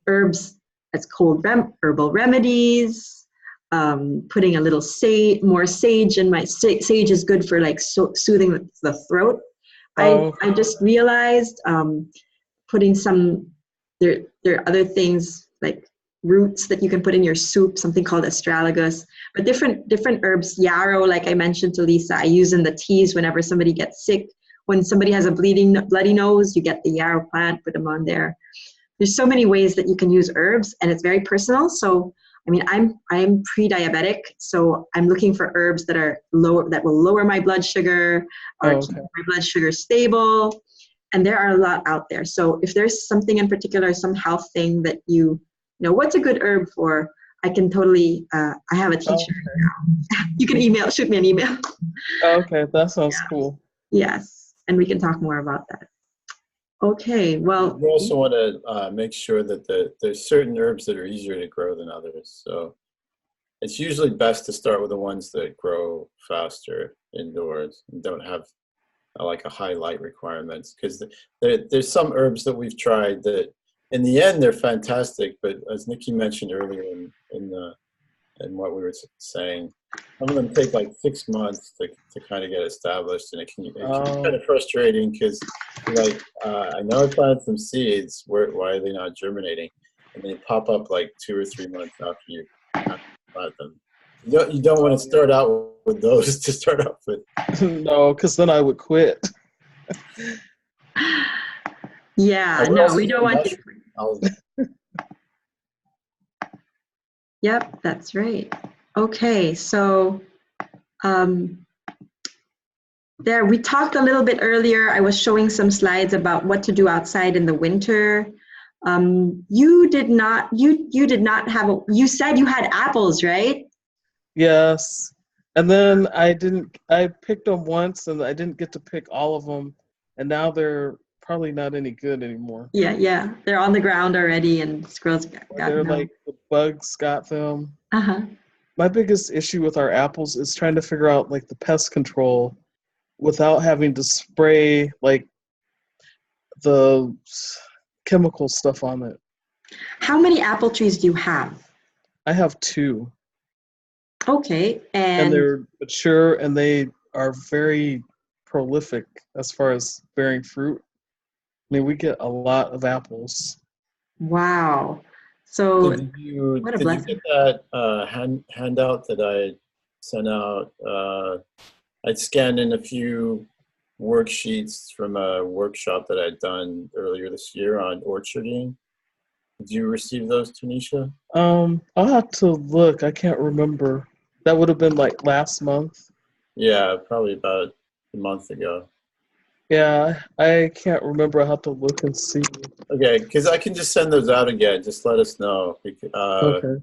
herbs as cold herbal remedies, putting a little more sage in my, sage is good for like soothing the throat. I just realized putting there are other things like roots that you can put in your soup, something called astragalus, but different herbs. Yarrow, like I mentioned to Lisa, I use in the teas whenever somebody gets sick. When somebody has a bloody nose, you get the yarrow plant, put them on there. There's so many ways that you can use herbs, and it's very personal. So, I mean, I'm pre-diabetic, so I'm looking for herbs that will lower my blood sugar or keep my blood sugar stable. And there are a lot out there. So if there's something in particular, some health thing that you know, what's a good herb for? I can totally. I have a teacher now. You can shoot me an email. Okay, that sounds cool. Yes, and we can talk more about that. Okay, well, You also want to make sure that there's certain herbs that are easier to grow than others. So it's usually best to start with the ones that grow faster indoors and don't have like a high light requirements, because there's some herbs that we've tried that in the end they're fantastic, but as Nikki mentioned earlier in what we were saying, some of them take like 6 months to kind of get established, and it can be kind of frustrating because like I know I planted some seeds, why are they not germinating? And they pop up like 2 or 3 months after you plant them. You don't want to start out with those to start off with. No, because then I would quit. Yeah, no, we don't want to. Yep, that's right. Okay, so there we talked a little bit earlier. I was showing some slides about what to do outside in the winter. You did not have you said you had apples, right? Yes. And then I picked them once and I didn't get to pick all of them. And now they're probably not any good anymore. Yeah. They're on the ground already and squirrels got They're them. like the bugs got them. Uh-huh. My biggest issue with our apples is trying to figure out like the pest control without having to spray like the chemical stuff on it. How many apple trees do you have? I have 2. Okay, And they're mature and they are very prolific as far as bearing fruit. I mean, we get a lot of apples. Wow. So Did you what a blessing. get that handout that I sent out? I scanned in a few worksheets from a workshop that I'd done earlier this year on orcharding. Did you receive those, Tanisha? I'll have to look. I can't remember. That would have been like last month. Yeah, probably about a month ago. Yeah, I can't remember. I'll have to look and see. Okay, because I can just send those out again. Just let us know. Okay.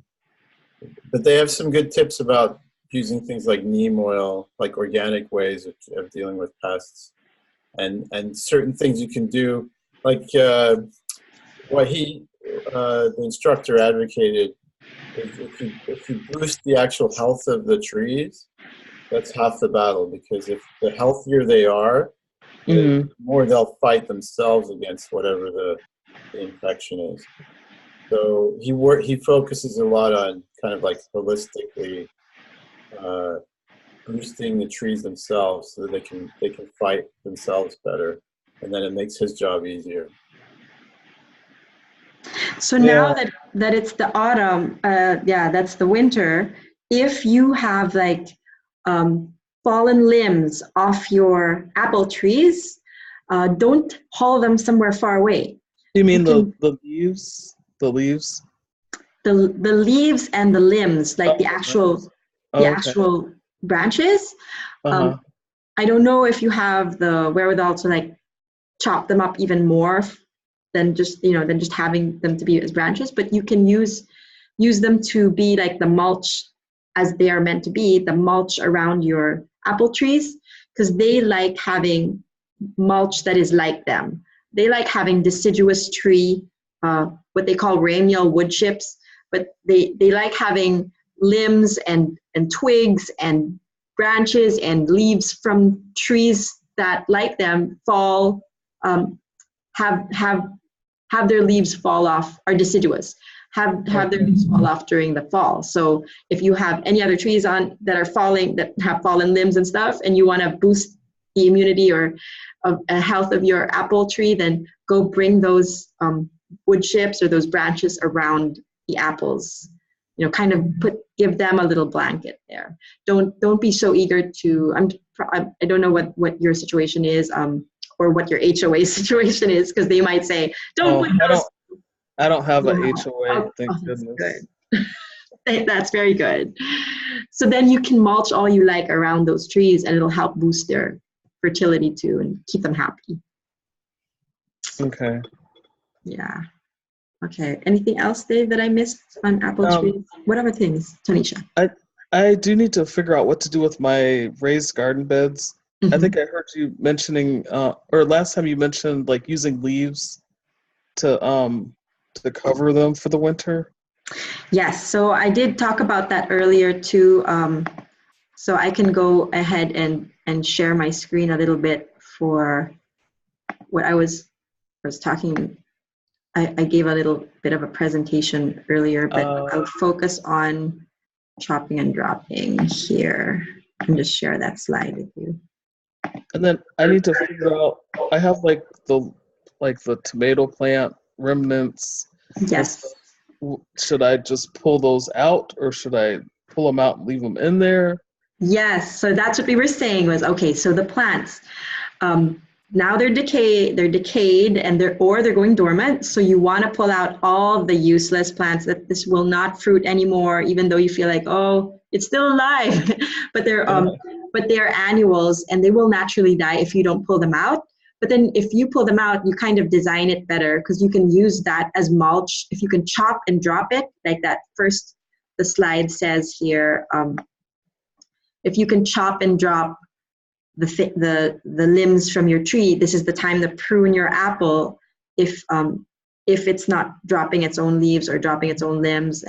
But they have some good tips about using things like neem oil, like organic ways of dealing with pests, and certain things you can do, like what the instructor advocated is if you boost the actual health of the trees, that's half the battle, because if the healthier they are, the more they'll fight themselves against whatever the infection is. So he focuses a lot on kind of like holistically boosting the trees themselves so that they can fight themselves better, and then it makes his job easier. So now that it's the autumn, that's the winter. If you have like fallen limbs off your apple trees, don't haul them somewhere far away. You mean the leaves? The leaves? The leaves and the limbs, like the actual actual branches. I don't know if you have the wherewithal to like chop them up even more than just having them to be as branches, but you can use them to be like the mulch, as they are meant to be, the mulch around your apple trees, because they like having mulch that is like them. They like having deciduous tree, what they call ramial wood chips, but they like having limbs and twigs and branches and leaves from trees that like them fall, have their leaves fall off, are deciduous, have their leaves fall off during the fall. So if you have any other trees on that are falling, that have fallen limbs and stuff, and you want to boost the immunity or health of your apple tree, then go bring those wood chips or those branches around the apples. Kind of give them a little blanket there. Don't be so eager to. I don't know what your situation is, or what your HOA situation is, because they might say, don't put those. I don't have a HOA, thank goodness. Good. That's very good. So then you can mulch all you like around those trees, and it'll help boost their fertility too and keep them happy. Okay. Yeah. Okay. Anything else, Dave, that I missed on apple trees? What other things, Tanisha? I do need to figure out what to do with my raised garden beds. I think I heard you mentioning, or last time you mentioned like using leaves to cover them for the winter. Yes, so I did talk about that earlier too. So I can go ahead and share my screen a little bit for what I was talking. I gave a little bit of a presentation earlier, but I'll focus on chopping and dropping here and just share that slide with you. And then I need to figure out, I have like the tomato plant remnants. Yes. Should I just pull those out, or should I pull them out and leave them in there? Yes, so that's what we were saying was, okay, so the plants, now they're decayed and they're going dormant. So you want to pull out all the useless plants that this will not fruit anymore, even though you feel like, oh, it's still alive, but they're annuals and they will naturally die if you don't pull them out. But then if you pull them out, you kind of design it better because you can use that as mulch. If you can chop and drop it, like that first, the slide says here, if you can chop and drop the limbs from your tree, this is the time to prune your apple if it's not dropping its own leaves or dropping its own limbs,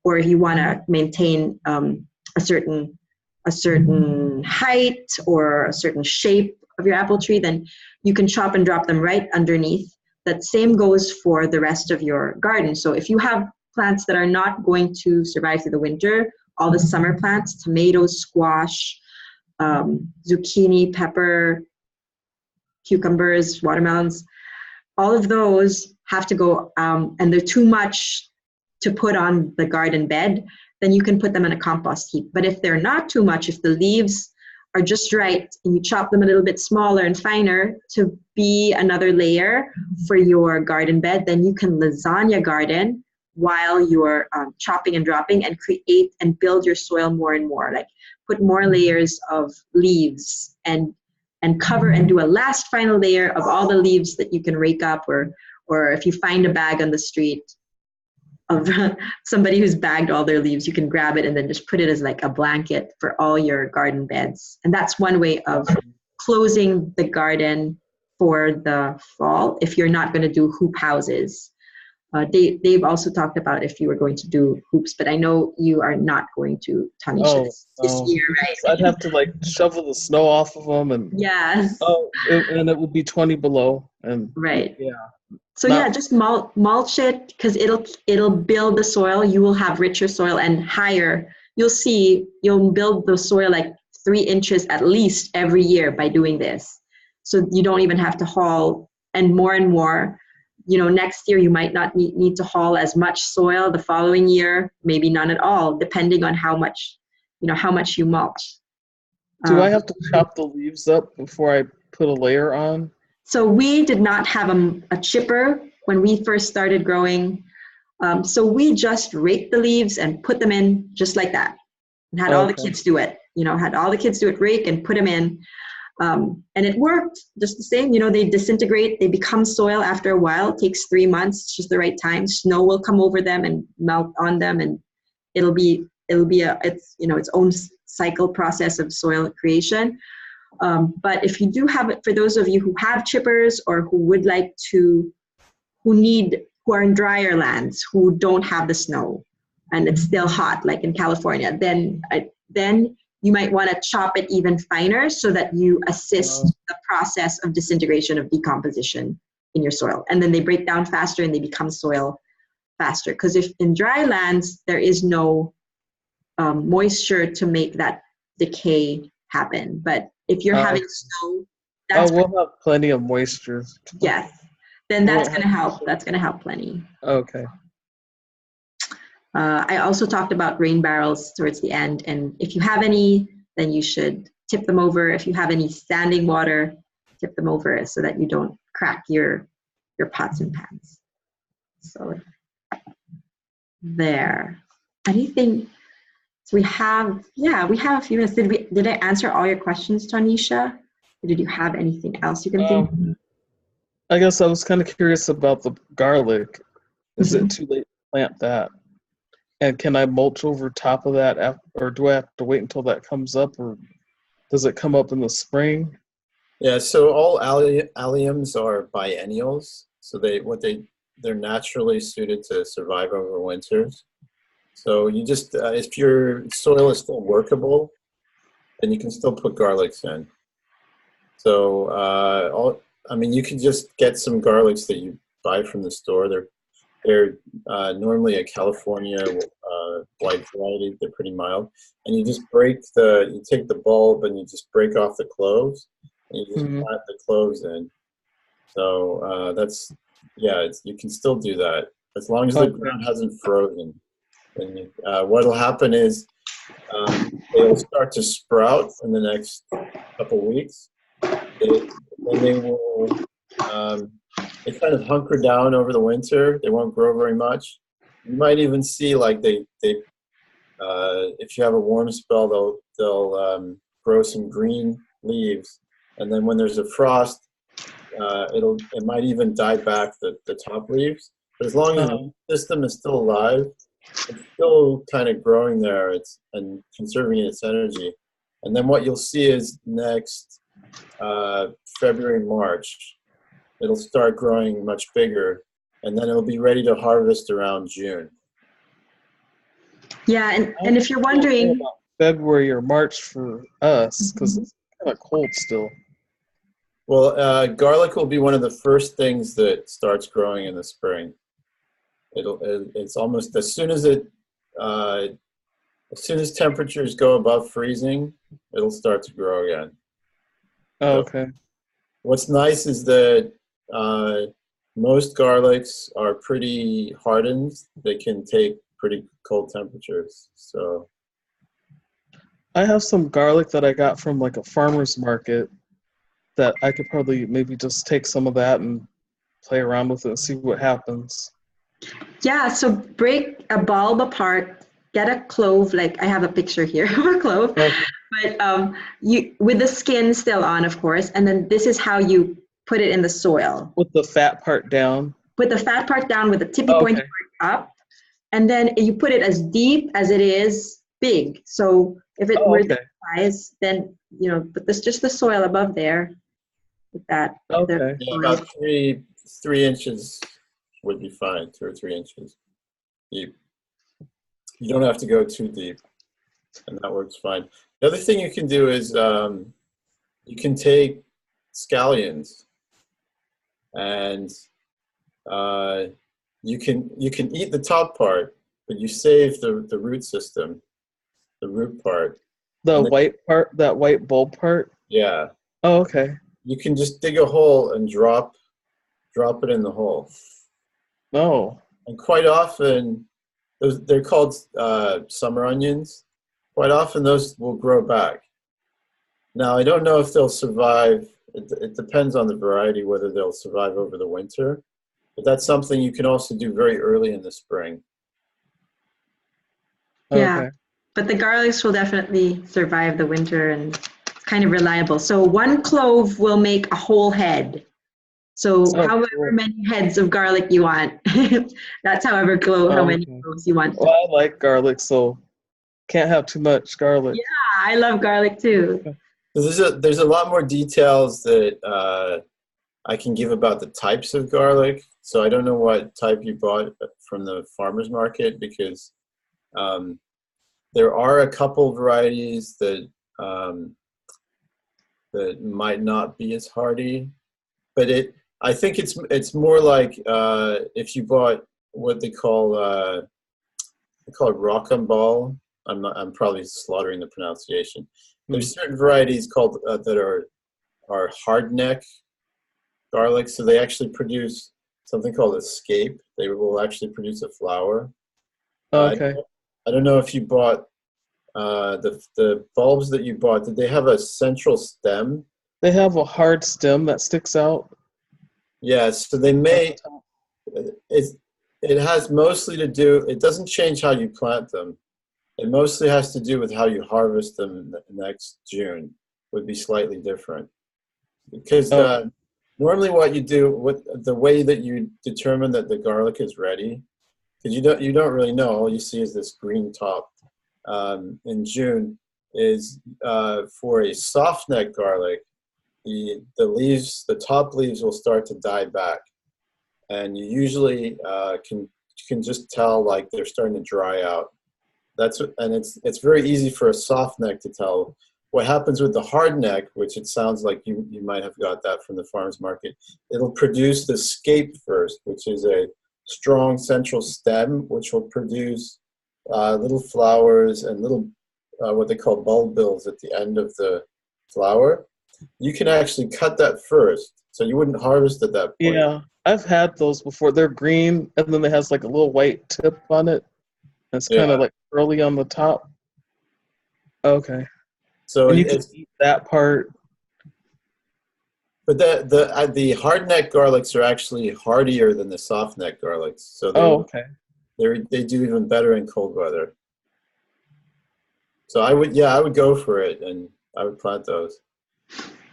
or if you want to maintain a certain height or a certain shape of your apple tree, then you can chop and drop them right underneath. That same goes for the rest of your garden. So if you have plants that are not going to survive through the winter, all the summer plants, tomatoes, squash, zucchini, pepper, cucumbers, watermelons, all of those have to go, and they're too much to put on the garden bed, then you can put them in a compost heap. But if they're not too much, if the leaves are just right and you chop them a little bit smaller and finer to be another layer for your garden bed, then you can lasagna garden while you're chopping and dropping and create and build your soil more and more. Like put more layers of leaves and cover and do a last final layer of all the leaves that you can rake up, or if you find a bag on the street of somebody who's bagged all their leaves, you can grab it and then just put it as like a blanket for all your garden beds. And that's one way of closing the garden for the fall if you're not going to do hoop houses. Dave also talked about if you were going to do hoops, but I know you are not going to, Tanisha, this year, right? I'd have to like shovel the snow off of them, and yes. And it would be 20 below, and right. Yeah. So just mulch it because it'll build the soil. You will have richer soil and higher. You'll build the soil like 3 inches at least every year by doing this. So you don't even have to haul, and more. Next year you might not need to haul as much soil. The following year, maybe none at all, depending on how much you mulch. Do I have to chop the leaves up before I put a layer on? So we did not have a chipper when we first started growing. So we just raked the leaves and put them in just like that, and had all the kids do it. Rake and put them in. And it worked just the same. They disintegrate, they become soil after a while. It takes 3 months, it's just the right time. Snow will come over them and melt on them, and it'll be its own cycle process of soil creation. But if you do have it, for those of you who have chippers or who are in drier lands, who don't have the snow and it's still hot, like in California, then you might want to chop it even finer so that you assist the process of disintegration, of decomposition in your soil. And then they break down faster and they become soil faster. Because if in dry lands, there is no moisture to make that decay happen. But if you're having snow, we'll have plenty of moisture. Yes, then that's going to help. That's going to help plenty. Okay. I also talked about rain barrels towards the end, and if you have any, then you should tip them over. If you have any standing water, tip them over so that you don't crack your pots and pans. So there. Anything? So we have a few minutes. Did I answer all your questions, Tanisha? Or did you have anything else you can think of? I guess I was kind of curious about the garlic. Is it too late to plant that? And can I mulch over top of that, or do I have to wait until that comes up? Or Does it come up in the spring? Yeah, so all alliums are biennials. So they're naturally suited to survive over winters. So you just if your soil is still workable, then you can still put garlics in. So I mean, you can just get some garlics that you buy from the store. They're normally a California white variety. They're pretty mild, and you just you take the bulb and you just break off the cloves, and you just plant the cloves in. So you can still do that as long as the ground hasn't frozen. And what'll happen is they'll start to sprout in the next couple weeks. Then they will they kind of hunker down over the winter. They won't grow very much. You might even see like if you have a warm spell, they'll grow some green leaves, and then when there's a frost, it might even dye back the top leaves. But as long as the root system is still alive, it's still kind of growing there. And conserving its energy. And then what you'll see is next February, March, it'll start growing much bigger, and then it'll be ready to harvest around June. Yeah, and if you're wondering about February or March for us, because it's kind of cold still. Well, garlic will be one of the first things that starts growing in the spring. It's almost as soon as temperatures go above freezing, it'll start to grow again. Oh, okay. What's nice is that most garlics are pretty hardened. They can take pretty cold temperatures. So I have some garlic that I got from like a farmer's market that I could probably maybe just take some of that and play around with it and see what happens. Yeah, so break a bulb apart, get a clove, like I have a picture here of a clove, but you with the skin still on, of course, and then this is how you put it in the soil. With the fat part down? With the fat part down, with the tippy pointy part up, and then you put it as deep as it is big. So if it were this size, then, but there's just the soil above there with that. Okay. Yeah, about 3 inches would be fine, 2 or 3 inches deep. You don't have to go too deep, and that works fine. The other thing you can do is you can take scallions, and you can eat the top part, but you save the root system, the root part. The white part, that white bulb part? Yeah. Oh, okay. You can just dig a hole and drop it in the hole. Oh. And quite often, they're called summer onions. Quite often those will grow back. Now, I don't know if they'll survive. It depends on the variety whether they'll survive over the winter. But that's something you can also do very early in the spring. Yeah, okay. But the garlics will definitely survive the winter, and it's kind of reliable. So one clove will make a whole head. So however many heads of garlic you want, that's how many cloves you want. Well, I like garlic, so can't have too much garlic. Yeah, I love garlic too. So there's a lot more details that I can give about the types of garlic. So I don't know what type you bought from the farmer's market, because there are a couple varieties that that might not be as hardy, but I think it's more like if you bought what they call it rocambole. I'm probably slaughtering the pronunciation. There's certain varieties called that are hardneck garlic, so they actually produce something called escape. They will actually produce a flower. Okay. I don't know if you bought the bulbs that you bought. Did they have a central stem? They have a hard stem that sticks out. Yeah, so they may. It has mostly to do. It doesn't change how you plant them. It mostly has to do with how you harvest them next June. Would be slightly different, because normally what you do, the way that you determine that the garlic is ready, because you don't really know. All you see is this green top in June. is for a soft neck garlic, the leaves, the top leaves will start to die back, and you usually can just tell like they're starting to dry out. And it's very easy for a soft neck to tell. What happens with the hard neck, which it sounds like you might have got that from the farmer's market, it'll produce the scape first, which is a strong central stem, which will produce little flowers and little what they call bulbils at the end of the flower. You can actually cut that first, so you wouldn't harvest at that point. Yeah, I've had those before. They're green, and then it has like a little white tip on it. It's kind of like curly on the top. Okay. So and you can eat that part. But the hard neck garlics are actually hardier than the soft neck garlics. So they do even better in cold weather. So I would go for it, and I would plant those.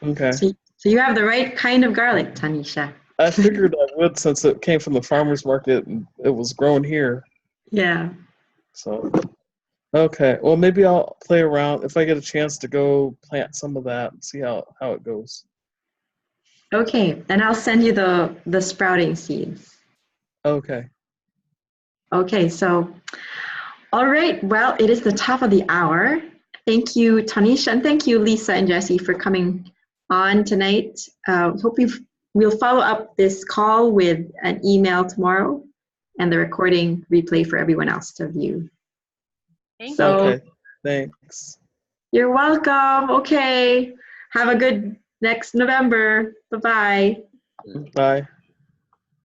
Okay. So you have the right kind of garlic, Tanisha. I figured I would, since it came from the farmer's market and it was grown here. Yeah. So, okay. Well, maybe I'll play around if I get a chance to go plant some of that and see how it goes. Okay, then I'll send you the sprouting seeds. Okay. Okay, so, all right. Well, it is the top of the hour. Thank you, Tanisha, and thank you, Lisa and Jesse, for coming on tonight. Hope we'll follow up this call with an email tomorrow and the recording replay for everyone else to view. Thank you. Okay, thanks. You're welcome. Okay, have a good next November. Bye-bye. Bye.